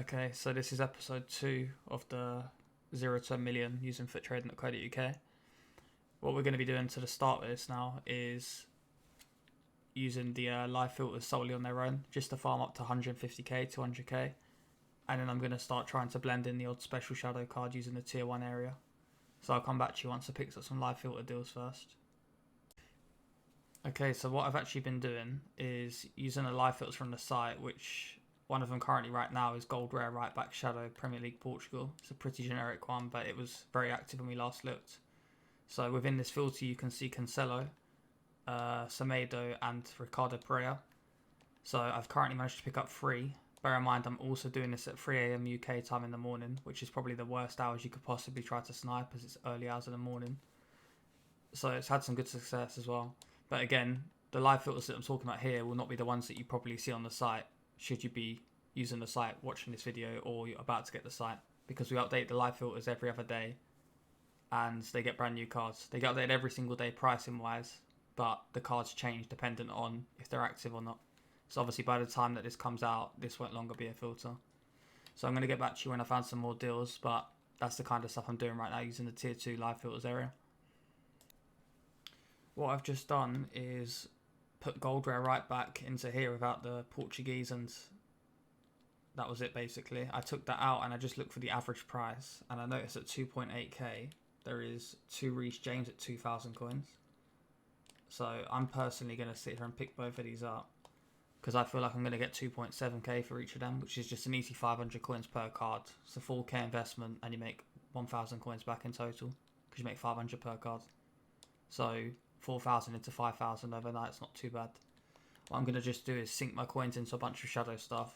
Okay, so this is episode 2 of the 0 to 1 million using FootTrading.co.uk. What we're going to be doing to the start with this now is using the live filters solely on their own, just to farm up to 150k, 200k, and then I'm going to start trying to blend in the odd special shadow card using the tier 1 area. So I'll come back to you once I pick up some live filter deals first. Okay, so what I've actually been doing is using the live filters from the site, which one of them currently right now is Gold Rare Right Back Shadow Premier League Portugal. It's a pretty generic one, but it was very active when we last looked. So within this filter you can see Cancelo, Semedo and Ricardo Pereira. So I've currently managed to pick up 3. Bear in mind I'm also doing this at 3 AM UK time in the morning, which is probably the worst hours you could possibly try to snipe as it's early hours in the morning. So it's had some good success as well. But again, the live filters that I'm talking about here will not be the ones that you probably see on the site should you be using the site watching this video or you're about to get the site, because we update the live filters every other day and they get brand new cards. They get updated every single day pricing wise, but the cards change dependent on if they're active or not. So obviously by the time that this comes out, this won't longer be a filter. So I'm going to get back to you when I found some more deals, but that's the kind of stuff I'm doing right now using the tier 2 live filters area. What I've just done is put Gold Rare Right Back into here without the Portuguese, and that was it basically. I took that out and I just looked for the average price, and I noticed at 2.8k there is 2 Reece James at 2,000 coins. So I'm personally going to sit here and pick both of these up because I feel like I'm going to get 2.7k for each of them, which is just an easy 500 coins per card. It's a 4k investment and you make 1,000 coins back in total because you make 500 per card. So 4,000 into 5,000 overnight, it's not too bad. What I'm going to just do is sink my coins into a bunch of shadow stuff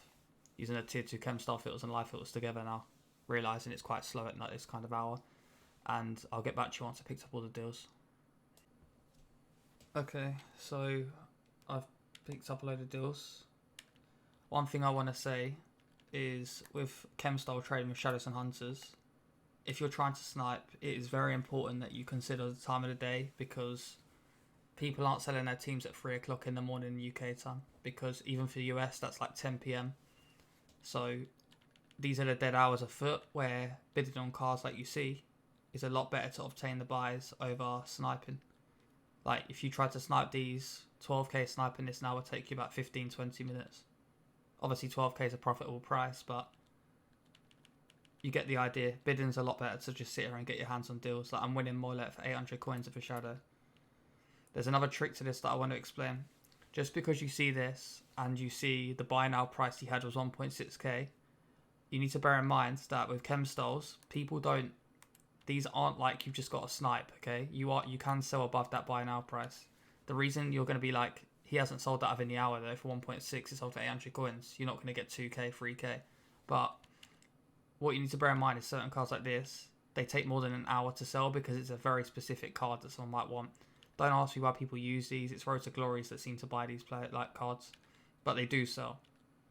using the tier 2 chem style filters and live filters together now, realising it's quite slow at this kind of hour, and I'll get back to you once I picked up all the deals. Okay, so I've picked up a load of deals. One thing I want to say is with chem style trading with shadows and hunters, if you're trying to snipe, it is very important that you consider the time of the day, because people aren't selling their teams at 3 o'clock in the morning in UK time, because even for the US that's like 10 PM. So these are the dead hours of foot where bidding on cards like you see is a lot better to obtain the buys over sniping. Like if you try to snipe these, 12k sniping this now would take you about 15-20 minutes. Obviously 12k is a profitable price, but you get the idea. Bidding's a lot better to just sit here and get your hands on deals. Like I'm winning more or less for 800 coins of a shadow. There's another trick to this that I want to explain. Just because you see this and you see the buy now price he had was 1.6k, you need to bear in mind that with chem styles, people don't, these aren't like you've just got a snipe, okay? You can sell above that buy now price. The reason you're going to be like, he hasn't sold that within the hour though, for 1.6, it's sold for 800 coins. You're not going to get 2k, 3k. But what you need to bear in mind is certain cards like this, they take more than an hour to sell because it's a very specific card that someone might want. Don't ask me why people use these. It's Road to Glories that seem to buy these cards, but they do sell.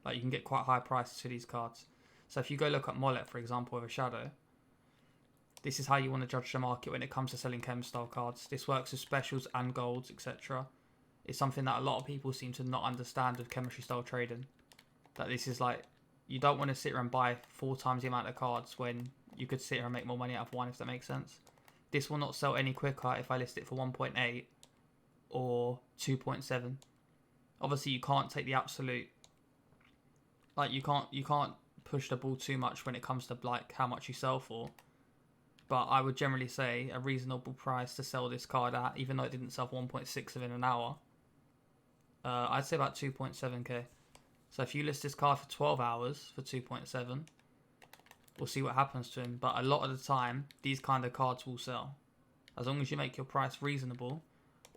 Like you can get quite high prices for these cards. So if you go look at Mollet, for example, with a shadow, this is how you want to judge the market when it comes to selling chem style cards. This works with specials and golds, etc. It's something that a lot of people seem to not understand with chemistry style trading. That this is like, you don't want to sit here and buy 4 times the amount of cards when you could sit here and make more money out of one, if that makes sense. This will not sell any quicker if I list it for 1.8 or 2.7. Obviously you can't take the absolute, like you can't push the ball too much when it comes to like how much you sell for. But I would generally say a reasonable price to sell this card at, even though it didn't sell for 1.6 within an hour, I'd say about 2.7k. So if you list this card for 12 hours for 2.7, we'll see what happens to him. But a lot of the time, these kind of cards will sell. As long as you make your price reasonable.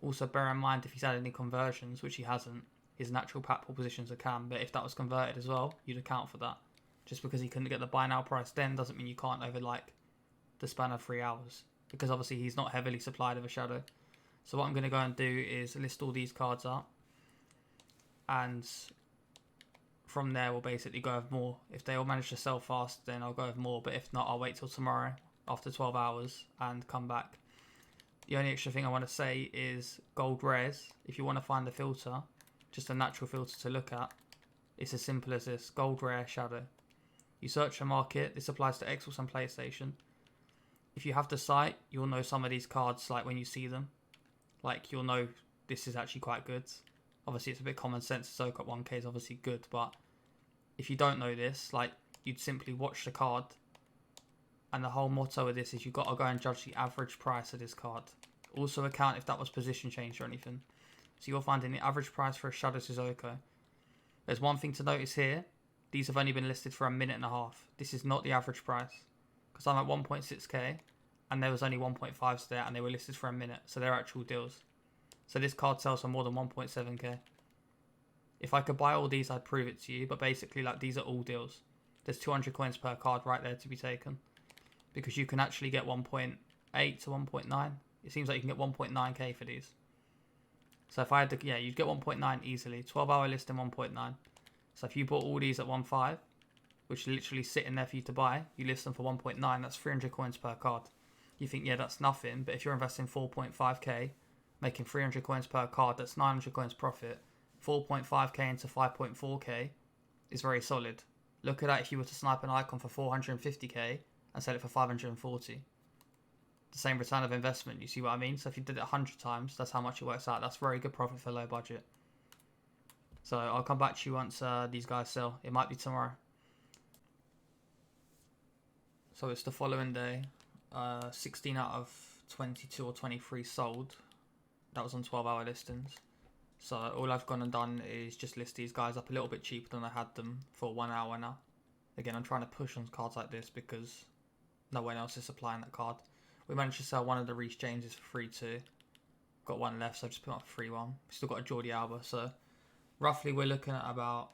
Also bear in mind if he's had any conversions, which he hasn't, his natural pack pull positions are cam. But if that was converted as well, you'd account for that. Just because he couldn't get the buy now price then doesn't mean you can't over like the span of 3 hours. Because obviously he's not heavily supplied of a shadow. So what I'm going to go and do is list all these cards up. And from there we'll basically go with more. If they all manage to sell fast, then I'll go with more, but if not, I'll wait till tomorrow after 12 hours and come back. The only extra thing I want to say is gold rares. If you want to find the filter, just a natural filter to look at, it's as simple as this: gold rare shadow. You search the market. This applies to Xbox and PlayStation. If you have the site, you'll know some of these cards like when you see them. Like you'll know this is actually quite good. Obviously it's a bit common sense. Soak at 1k is obviously good, but if you don't know this, like you'd simply watch the card. And the whole motto of this is you've got to go and judge the average price of this card. Also account if that was position change or anything. So you're finding the average price for a Shadow Sissoko. There's one thing to notice here. These have only been listed for a minute and a half. This is not the average price. Because I'm at 1.6k and there was only 1.5s there and they were listed for a minute. So they're actual deals. So this card sells for more than 1.7k. If I could buy all these, I'd prove it to you. But basically, like, these are all deals. There's 200 coins per card right there to be taken. Because you can actually get 1.8 to 1.9. It seems like you can get 1.9k for these. So if I had to, yeah, you'd get 1.9 easily. 12-hour listing 1.9. So if you bought all these at 1.5, which are literally sitting there for you to buy, you list them for 1.9, that's 300 coins per card. You think, yeah, that's nothing. But if you're investing 4.5k, making 300 coins per card, that's 900 coins profit. 4.5k into 5.4k is very solid. Look at that if you were to snipe an icon for 450k and sell it for 540. The same return of investment, you see what I mean? So if you did it 100 times, that's how much it works out. That's very good profit for low budget. So I'll come back to you once these guys sell. It might be tomorrow. So it's the following day. 16 out of 22 or 23 sold. That was on 12-hour listings. So all I've gone and done is just list these guys up a little bit cheaper than I had them for 1 hour now. Again, I'm trying to push on cards like this because no one else is supplying that card. We managed to sell one of the Reece Jameses for free too. Got one left, so I just put up a free one. Still got a Jordi Alba, so roughly we're looking at about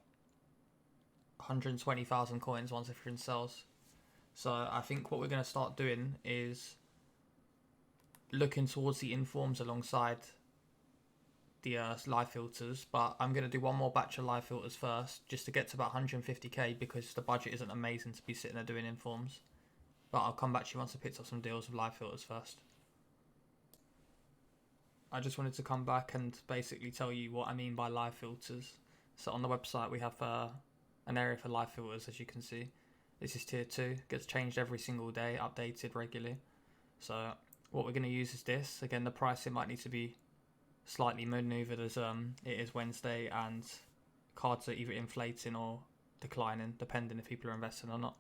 120,000 coins once everything sells. So I think what we're going to start doing is looking towards the informs alongside the live filters, but I'm going to do one more batch of live filters first just to get to about 150k because the budget isn't amazing to be sitting there doing informs. But I'll come back to you once I picked up some deals with live filters first. I just wanted to come back and basically tell you what I mean by live filters. So on the website we have an area for live filters, as you can see. This is tier 2, gets changed every single day, updated regularly. So what we're going to use is this. Again, the pricing might need to be slightly maneuvered as it is Wednesday and cards are either inflating or declining depending if people are investing or not.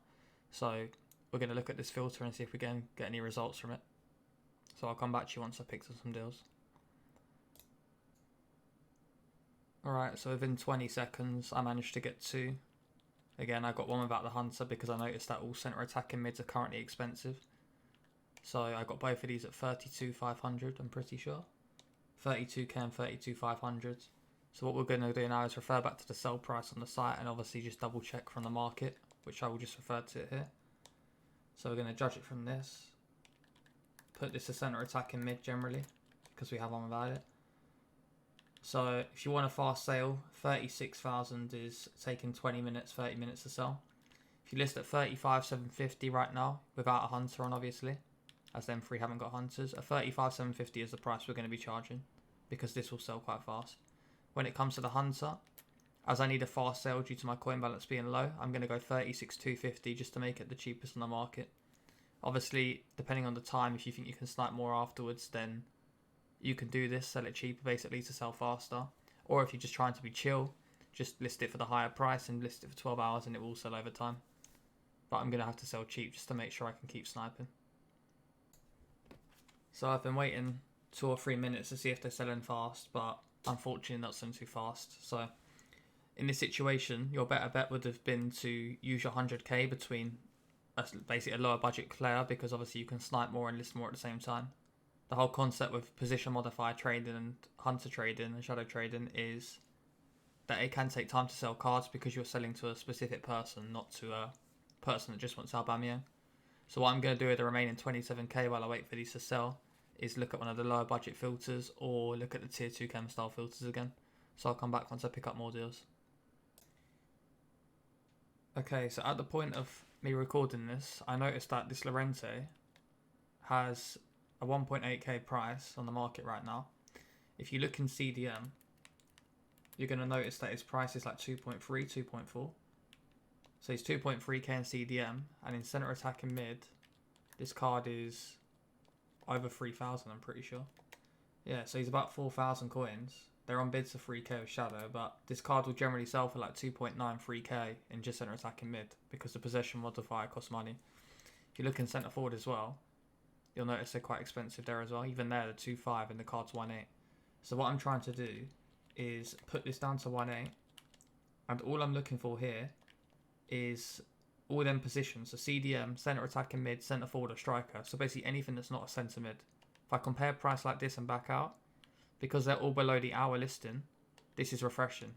So we're going to look at this filter and see if we can get any results from it. So I'll come back to you once I picked up some deals. Alright, so within 20 seconds I managed to get 2. Again, I got one without the Hunter because I noticed that all centre attacking mids are currently expensive. So I got both of these at 32,500, I'm pretty sure. 32k and 32,500. So what we're going to do now is refer back to the sell price on the site and obviously just double check from the market, which I will just refer to it here. So we're going to judge it from this. Put this as centre attacking mid generally because we have one without it. So if you want a fast sale, 36,000 is taking 20 minutes, 30 minutes to sell. If you list at 35,750 right now, without a Hunter on obviously, as them three haven't got Hunters, a 35,750 is the price we're going to be charging, because this will sell quite fast. When it comes to the Hunter, as I need a fast sale due to my coin balance being low, I'm going to go 36,250 just to make it the cheapest on the market. Obviously, depending on the time, if you think you can snipe more afterwards, then you can do this, sell it cheaper basically to sell faster. Or if you're just trying to be chill, just list it for the higher price and list it for 12 hours and it will sell over time. But I'm going to have to sell cheap just to make sure I can keep sniping. So I've been waiting 2 or 3 minutes to see if they're selling fast, but unfortunately not selling too fast. So in this situation, your better bet would have been to use your 100k between basically a lower budget player, because obviously you can snipe more and list more at the same time. The whole concept with position modifier trading and Hunter trading and shadow trading is that it can take time to sell cards because you're selling to a specific person, not to a person that just wants Aubameyang. So what I'm going to do with the remaining 27k while I wait for these to sell is look at one of the lower budget filters or look at the tier 2 chem style filters again. So I'll come back once I pick up more deals. Okay, so at the point of me recording this, I noticed that this Lorente has a 1.8k price on the market right now. If you look in CDM, you're going to notice that its price is like 2.3, 2.4. So he's 2.3k in CDM, and in center attack and mid, this card is over 3,000, I'm pretty sure. Yeah, so he's about 4,000 coins. They're on bids for 3k with Shadow, but this card will generally sell for like 2.93k in just center attack and mid, because the possession modifier costs money. If you look in center forward as well, you'll notice they're quite expensive there as well. Even there, they're 2.5 and the card's 1.8. So what I'm trying to do is put this down to 1.8, and all I'm looking for here is all them positions. So CDM, center attack and mid, center forward or striker. So basically anything that's not a center mid. If I compare price like this and back out, because they're all below the hour listing, this is refreshing.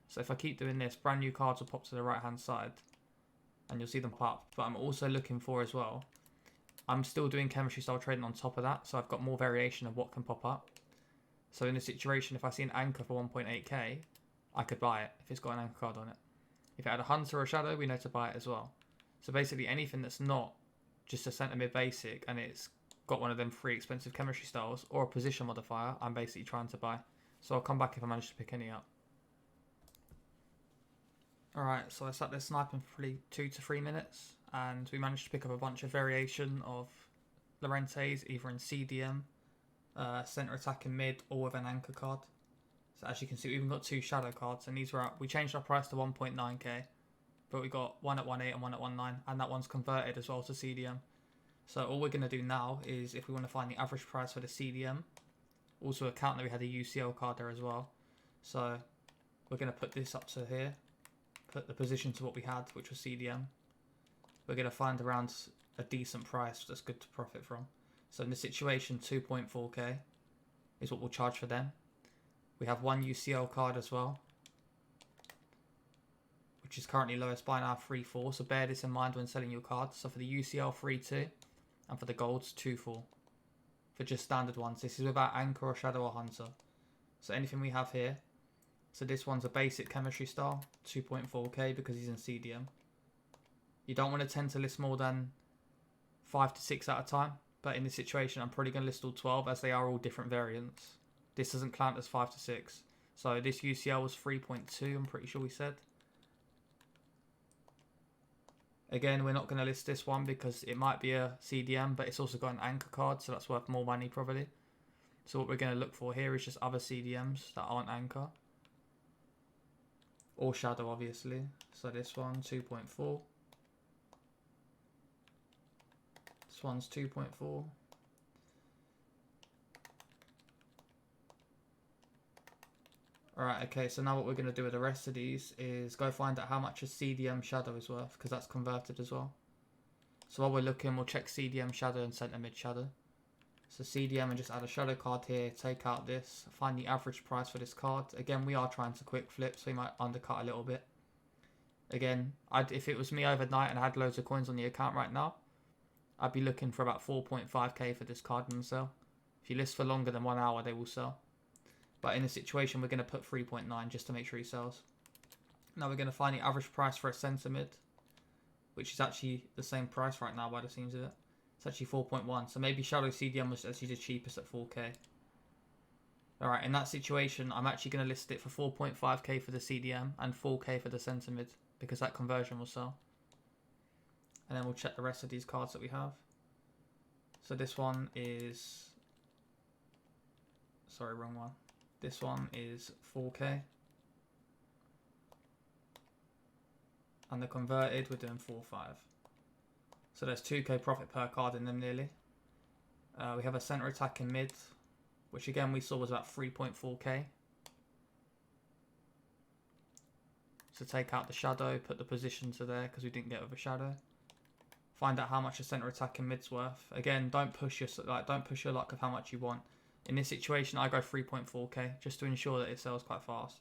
So if I keep doing this, brand new cards will pop to the right hand side and you'll see them pop. But I'm also looking for as well, I'm still doing chemistry style trading on top of that, so I've got more variation of what can pop up. So in this situation, if I see an anchor for 1.8k, I could buy it if it's got an anchor card on it. If it had a hunter or a shadow, we know to buy it as well. So basically anything that's not just a center mid basic and it's got one of them 3 expensive chemistry styles or a position modifier, I'm basically trying to buy. So I'll come back if I manage to pick any up. Alright, so I sat there sniping for probably 2 to 3 minutes and we managed to pick up a bunch of variation of Llorente's either in CDM, center attack and mid, or with an anchor card. So as you can see, we even got 2 shadow cards, and these were we changed our price to 1.9k, but we got one at 1.8 and one at 1.9, and that one's converted as well to CDM. So all we're going to do now is, if we want to find the average price for the CDM, also account that we had a UCL card there as well. So we're going to put this up to here, put the position to what we had, which was CDM. We're going to find around a decent price that's good to profit from. So in this situation, 2.4k is what we'll charge for them. We have one UCL card as well, which is currently lowest by now 3.4. So bear this in mind when selling your cards. So for the UCL 3.2 and for the golds 2.4. For just standard ones, this is without anchor or shadow or hunter. So anything we have here. So this one's a basic chemistry style, 2.4k because he's in CDM. You don't want to tend to list more than 5 to 6 at a time. But in this situation, I'm probably going to list all 12 as they are all different variants. This doesn't count as 5 to 6. So this UCL was 3.2, I'm pretty sure we said. Again, we're not going to list this one because it might be a CDM, but it's also got an anchor card, so that's worth more money probably. So what we're going to look for here is just other CDMs that aren't anchor. Or shadow, obviously. So this one, 2.4. This one's 2.4. Alright, okay, so now what we're going to do with the rest of these is go find out how much a CDM shadow is worth, because that's converted as well. So while we're looking, we'll check CDM shadow and center mid shadow. So CDM and just add a shadow card here, take out this, find the average price for this card. Again, we are trying to quick flip, so we might undercut a little bit. Again, if it was me overnight and I had loads of coins on the account right now, I'd be looking for about 4.5k for this card and sell. If you list for longer than 1 hour, they will sell. But in this situation, we're going to put 3.9 just to make sure he sells. Now we're going to find the average price for a center mid, which is actually the same price right now by the seams of it. It's actually 4.1. So maybe Shadow CDM was actually the cheapest at 4k. Alright, in that situation, I'm actually going to list it for 4.5k for the CDM and 4k for the center mid, because that conversion will sell. And then we'll check the rest of these cards that we have. So this one is... Sorry, wrong one. This one is 4k. And the converted, we're doing 4.5. So there's 2k profit per card in them nearly. We have a center attack in mid, which again we saw was about 3.4k. So take out the shadow, put the position to there because we didn't get with a shadow. Find out how much a center attack in mid's worth. Again, don't push your luck of how much you want. In this situation, I go 3.4k just to ensure that it sells quite fast.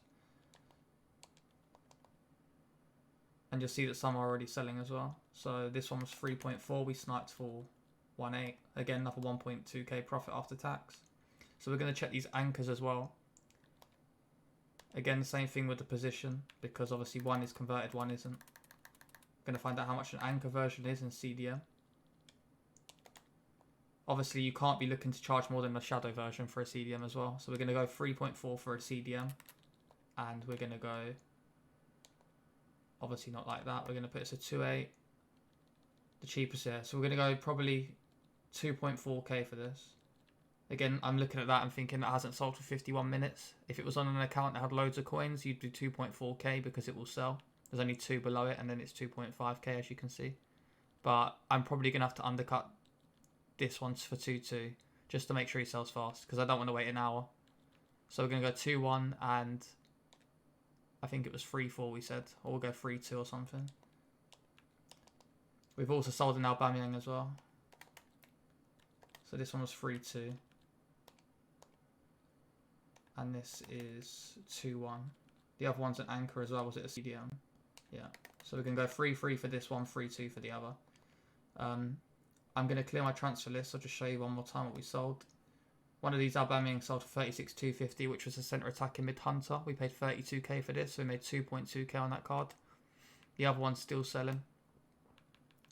And you'll see that some are already selling as well. So this one was 3.4. We sniped for 1.8. Again, another 1.2k profit after tax. So we're going to check these anchors as well. Again, the same thing with the position, because obviously one is converted, one isn't. Going to find out how much an anchor version is in CDM. Obviously, you can't be looking to charge more than the shadow version for a CDM as well. So we're going to go 3.4 for a CDM. And we're going to go Obviously not like that. We're going to put this at 2.8. The cheapest here. So we're going to go probably 2.4k for this. Again, I'm looking at that and thinking that hasn't sold for 51 minutes. If it was on an account that had loads of coins, you'd do 2.4k because it will sell. There's only 2 below it, and then it's 2.5k as you can see. But I'm probably going to have to undercut this one for 2.2 just to make sure he sells fast because I don't want to wait an hour. So we're going to go 2.1 and I think it was 3.4 we said. Or we'll go 3.2 or something. We've also sold an Aubameyang as well. So this one was 3.2. And this is 2.1. The other one's an anchor as well. Was it a CDM? Yeah. So we're going to go 3.3 for this one, 3.2 for the other. I'm going to clear my transfer list. I'll just show you one more time what we sold. One of these Aubameyang sold for 36,250, which was a centre attacking mid hunter. We paid 32k for this, so we made 2.2k on that card. The other one's still selling,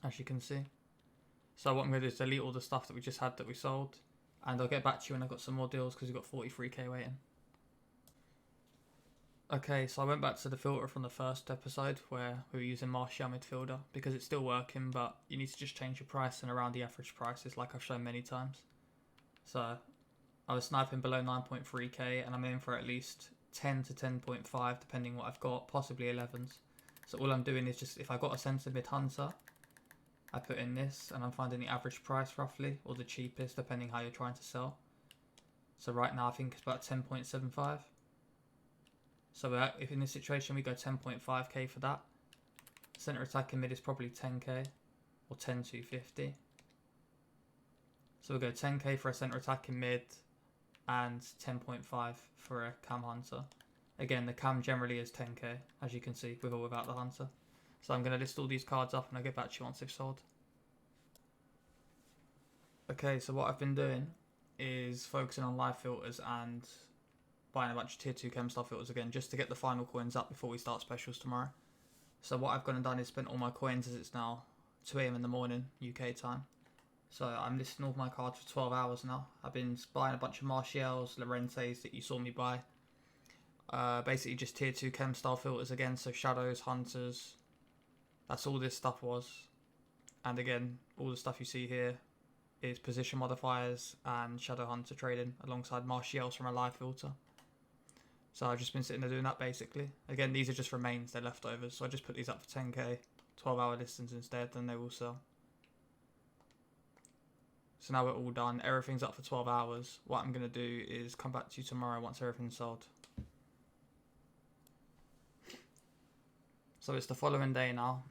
as you can see. So what I'm going to do is delete all the stuff that we just had that we sold, and I'll get back to you when I've got some more deals because we've got 43k waiting. Okay, so I went back to the filter from the first episode where we were using Martial midfielder because it's still working, but you need to just change your price and around the average prices like I've shown many times. So I was sniping below 9.3k and I'm aiming for at least 10 to 10.5 depending what I've got, possibly 11s. So all I'm doing is just, if I got a centre mid hunter, I put in this and I'm finding the average price roughly, or the cheapest depending how you're trying to sell. So right now I think it's about 10.75. So if in this situation we go 10.5k for that, centre attacking mid is probably 10k or 10,250. So we'll go 10k for a centre attacking mid and 10.5 for a cam hunter. Again, the cam generally is 10k, as you can see, with or without the hunter. So I'm going to list all these cards up and I'll get back to you once they've sold. Okay, so what I've been doing is focusing on live filters and buying a bunch of tier 2 chem star filters again, just to get the final coins up before we start specials tomorrow. So what I've gone and done is spent all my coins, as it's now 2 AM in the morning, UK time. So I'm listing all my cards for 12 hours now. I've been buying a bunch of Martials, Llorentes that you saw me buy. Basically just tier 2 chem style filters again, so shadows, hunters. That's all this stuff was. And again, all the stuff you see here is position modifiers and shadow hunter trading alongside Martials from a live filter. So I've just been sitting there doing that basically. Again, these are just remains, they're leftovers. So I just put these up for 10k, 12 hour listings instead, and they will sell. So now we're all done. Everything's up for 12 hours. What I'm going to do is come back to you tomorrow once everything's sold. So it's the following day now.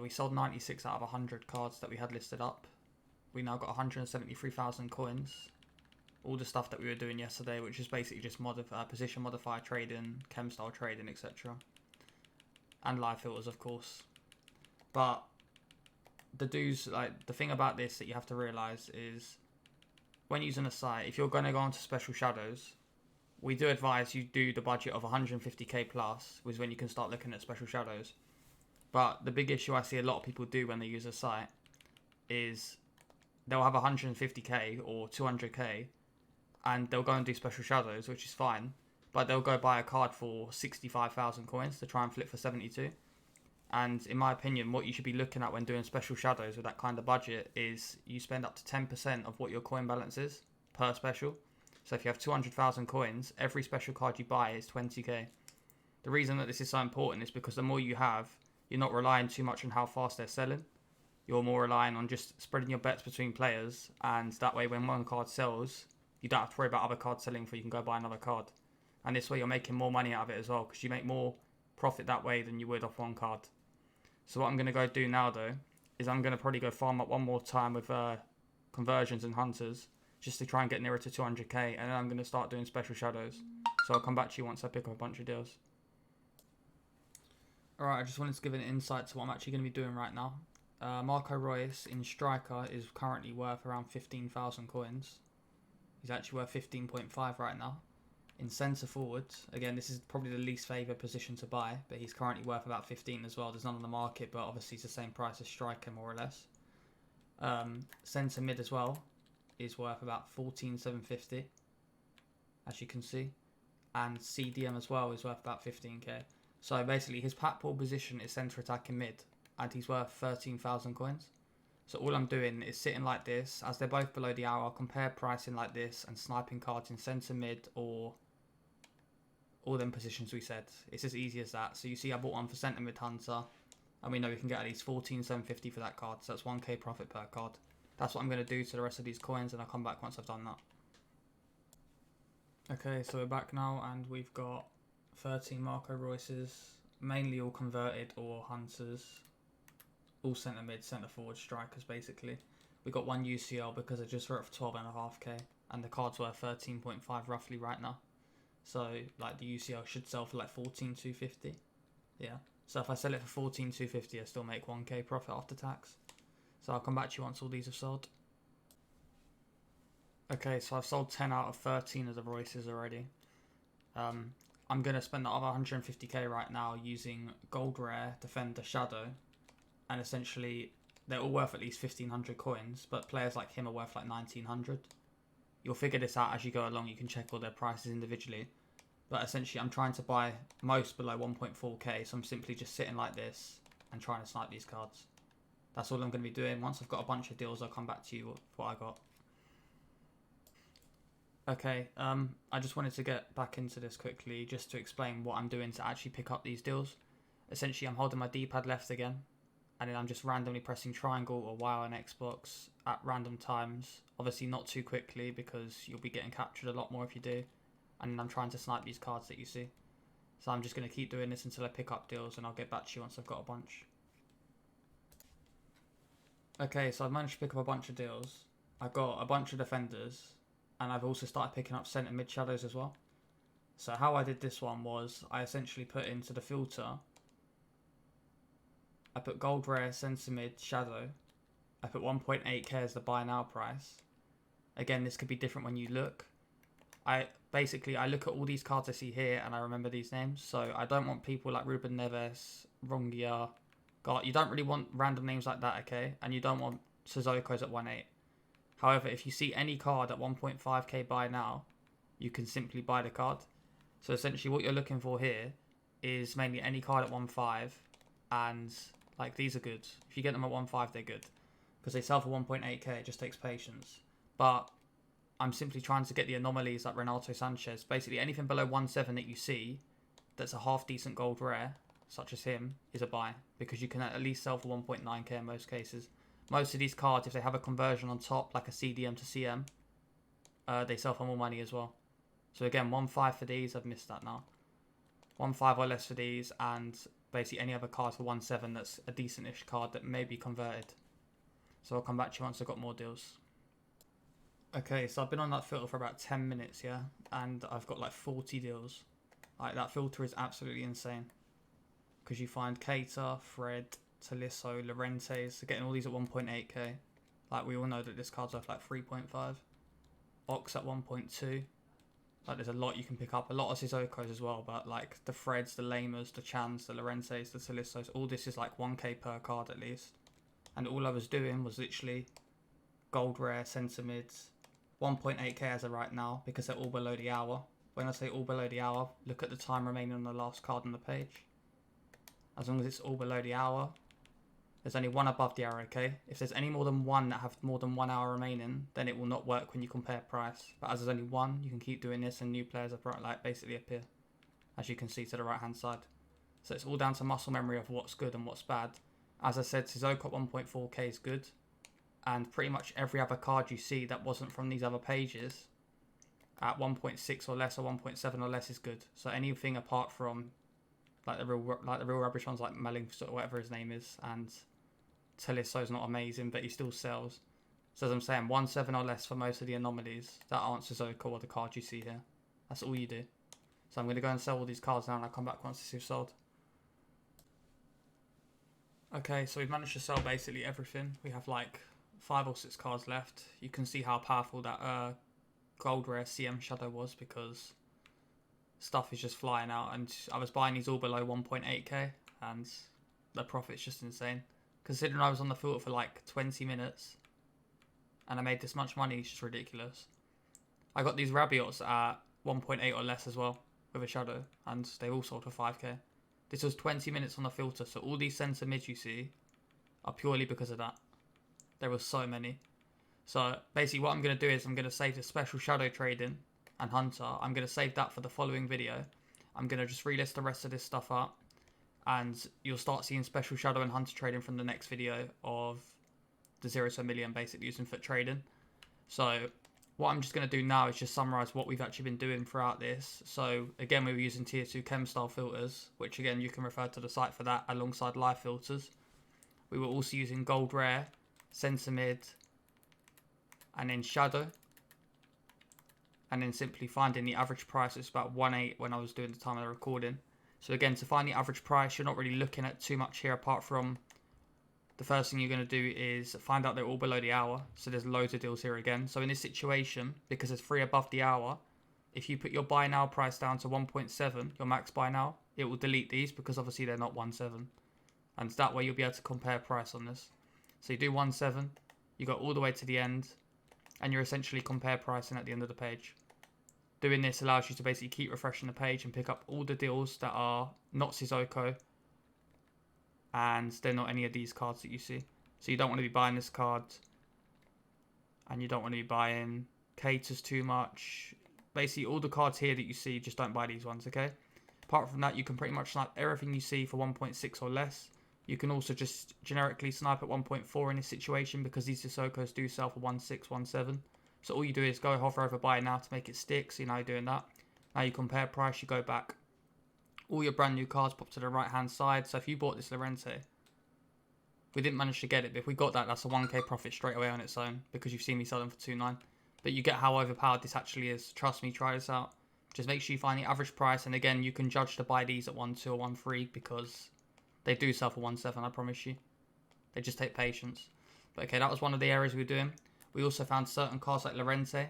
We sold 96 out of 100 cards that we had listed up. We now got 173,000 coins. All the stuff that we were doing yesterday, which is basically just position modifier trading, chem style trading, etc. And live filters, of course. But the thing about this that you have to realize is when using a site, if you're going to go onto special shadows, we do advise you do the budget of 150k plus, is when you can start looking at special shadows. But the big issue I see a lot of people do when they use a site is they'll have 150k or 200k and they'll go and do special shadows, which is fine, but they'll go buy a card for 65,000 coins to try and flip for 72. And in my opinion, what you should be looking at when doing special shadows with that kind of budget is you spend up to 10% of what your coin balance is per special. So if you have 200,000 coins, every special card you buy is 20k. The reason that this is so important is because the more you have, you're not relying too much on how fast they're selling. You're more relying on just spreading your bets between players, and that way when one card sells, you don't have to worry about other cards selling for you can go buy another card. And this way you're making more money out of it as well, because you make more profit that way than you would off one card. So what I'm going to go do now though, is I'm going to probably go farm up one more time with conversions and hunters, just to try and get nearer to 200k, and then I'm going to start doing special shadows. So I'll come back to you once I pick up a bunch of deals. Alright, I just wanted to give an insight to what I'm actually going to be doing right now. Marco Reus in striker is currently worth around 15,000 coins. He's actually worth 15.5 right now. In centre forward, again, this is probably the least favoured position to buy, but he's currently worth about 15 as well. There's none on the market, but obviously it's the same price as striker, more or less. Centre mid as well is worth about 14,750, as you can see. And CDM as well is worth about 15k. So basically his pack pool position is centre attacking mid, and he's worth 13,000 coins. So all I'm doing is sitting like this, as they're both below the hour, compare pricing like this and sniping cards in centre mid or all them positions we said. It's as easy as that. So you see I bought one for centre mid hunter, and we know we can get at least 14,750 for that card, so that's 1k profit per card. That's what I'm going to do to the rest of these coins, and I'll come back once I've done that. Okay, so we're back now, and we've got 13 Marco Royces, mainly all converted or hunters, all centre mid, centre forward strikers basically. We got one UCL because I just wrote for 12.5k, and the card's worth 13.5 roughly right now. So like the UCL should sell for like 14,250. Yeah. So if I sell it for 14,250, I still make 1k profit after tax. So I'll come back to you once all these have sold. Okay, so I've sold 10 out of 13 of the Royces already. I'm going to spend the other 150k right now using Gold Rare, Defender, Shadow. And essentially, they're all worth at least 1,500 coins, but players like him are worth like 1,900. You'll figure this out as you go along. You can check all their prices individually. But essentially, I'm trying to buy most below 1.4k, so I'm simply just sitting like this and trying to snipe these cards. That's all I'm going to be doing. Once I've got a bunch of deals, I'll come back to you with what I got. Okay, I just wanted to get back into this quickly just to explain what I'm doing to actually pick up these deals. Essentially, I'm holding my D-pad left again, and then I'm just randomly pressing triangle or Y on Xbox at random times. Obviously not too quickly because you'll be getting captured a lot more if you do. And then I'm trying to snipe these cards that you see. So I'm just going to keep doing this until I pick up deals, and I'll get back to you once I've got a bunch. Okay, so I've managed to pick up a bunch of deals. I've got a bunch of defenders, and I've also started picking up centre mid shadows as well. So how I did this one was I essentially put into the filter, I put gold rare, centre mid, shadow. I put 1.8k as the buy now price. Again, this could be different when you look. I look at all these cards I see here and I remember these names. So I don't want people like Ruben Neves, Rongia. God, you don't really want random names like that, okay? And you don't want Sissoko's at 1.8. However, if you see any card at 1.5k buy now, you can simply buy the card. So essentially what you're looking for here is mainly any card at 1.5, and like these are good. If you get them at 1.5, they're good because they sell for 1.8k. It just takes patience. But I'm simply trying to get the anomalies like Renato Sanchez. Basically anything below 1.7 that you see that's a half decent gold rare, such as him, is a buy because you can at least sell for 1.9k in most cases. Most of these cards, if they have a conversion on top, like a CDM to CM, they sell for more money as well. So again, 1.5 for these, I've missed that now. 1.5 or less for these, and basically any other card for 1.7 that's a decent-ish card that may be converted. So I'll come back to you once I've got more deals. Okay, so I've been on that filter for about 10 minutes, yeah? And I've got like 40 deals. Like, that filter is absolutely insane. Because you find Keita, Fred, Tolisso, Llorentes, getting all these at 1.8k. Like, we all know that this card's worth like 3.5. Ox at 1.2. Like, there's a lot you can pick up. A lot of Sissokos as well, but like the Freds, the Lamers, the Chans, the Llorentes, the Tolissos, all this is like 1k per card at least. And all I was doing was literally gold rare, centre mids, 1.8k as of right now because they're all below the hour. When I say all below the hour, look at the time remaining on the last card on the page. As long as it's all below the hour, there's only one above the hour, okay? If there's any more than one that have more than 1 hour remaining, then it will not work when you compare price. But as there's only one, you can keep doing this and new players are like basically appear, as you can see to the right hand side. So it's all down to muscle memory of what's good and what's bad. As I said, Sissoko at 1.4k is good. And pretty much every other card you see that wasn't from these other pages at 1.6 or less or 1.7 or less is good. So anything apart from like the real rubbish ones like Melling or whatever his name is, and Tolisso's not amazing, but he still sells. So as I'm saying, 1.7 or less for most of the anomalies that aren't Sissoko or the cards you see here. That's all you do. So I'm going to go and sell all these cards now and I'll come back once this is sold. Okay, so we've managed to sell basically everything. We have like 5 or 6 cards left. You can see how powerful that gold rare CM shadow was because stuff is just flying out, and I was buying these all below 1.8k and the profit's just insane. Considering I was on the filter for like 20 minutes and I made this much money, it's just ridiculous. I got these Rabiots at 1.8 or less as well with a shadow, and they all sold for 5k. This was 20 minutes on the filter. So all these center mids you see are purely because of that. There were so many. So basically what I'm going to do is I'm going to save the special shadow trading and hunter. I'm going to save that for the following video. I'm going to just relist the rest of this stuff up. And you'll start seeing special shadow and hunter trading from the next video of the 0 to 1 million basically using foot trading. So what I'm just going to do now is just summarize what we've actually been doing throughout this. So again, we were using tier 2 chem style filters, which again, you can refer to the site for that alongside live filters. We were also using gold rare, center mid, and then shadow. And then simply finding the average price. It's about 1.8 when I was doing the time of the recording. So again, to find the average price, you're not really looking at too much here apart from the first thing you're going to do is find out they're all below the hour. So there's loads of deals here again. So in this situation, because there's 3 above the hour, if you put your buy now price down to 1.7, your max buy now, it will delete these because obviously they're not 1.7. And that way you'll be able to compare price on this. So you do 1.7, you go all the way to the end, and you're essentially compare pricing at the end of the page. Doing this allows you to basically keep refreshing the page and pick up all the deals that are not Sissoko, and they're not any of these cards that you see. So you don't want to be buying this card, and you don't want to be buying Caters too much. Basically all the cards here that you see, just don't buy these ones, okay? Apart from that, you can pretty much snipe everything you see for 1.6 or less. You can also just generically snipe at 1.4 in this situation because these Sissokos do sell for 1.6, 1.7. So all you do is go hover over buy now to make it stick. So you know you're doing that. Now you compare price, you go back. All your brand new cards pop to the right hand side. So if you bought this Llorente, we didn't manage to get it, but if we got that, that's a 1k profit straight away on its own because you've seen me sell them for 2.9. But you get how overpowered this actually is. Trust me, try this out. Just make sure you find the average price, and again, you can judge to buy these at 1.2 or 1.3 because they do sell for 1.7, I promise you. They just take patience. But okay, that was one of the areas we were doing. We also found certain cards like Llorente.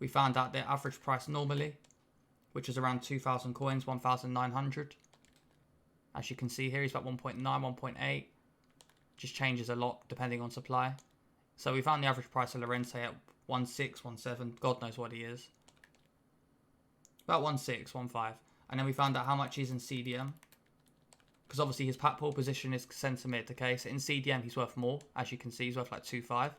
We found out their average price normally, which is around 2,000 coins, 1,900. As you can see here, he's about 1.9, 1.8. Just changes a lot depending on supply. So we found the average price of Llorente at 1.6, 1.7. God knows what he is. About 1.6, 1.5. And then we found out how much he's in CDM. Because obviously his pack pool position is centre mid, okay? So in CDM he's worth more. As you can see, he's worth like 2.5.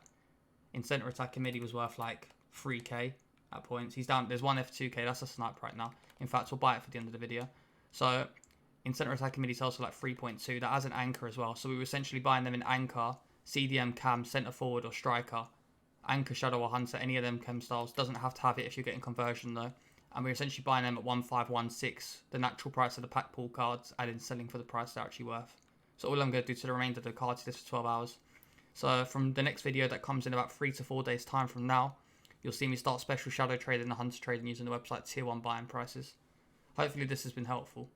In centre attacking mid, he was worth like 3k at points. He's down. There's one F2k. That's a snipe right now. In fact, we'll buy it for the end of the video. So in centre attacking mid, he sells for like 3.2. That has an anchor as well. So we were essentially buying them in anchor, CDM, cam, centre forward, or striker. Anchor, shadow, or hunter. Any of them chem styles. Doesn't have to have it if you're getting conversion though. And we're essentially buying them at 1.5, 1.6. The natural price of the pack pool cards, and then selling for the price they're actually worth. So all I'm going to do to the remainder of the cards is this for 12 hours. So from the next video that comes in about 3 to 4 days time from now, you'll see me start special shadow trading and hunter trading using the website tier 1 buying prices. Hopefully this has been helpful.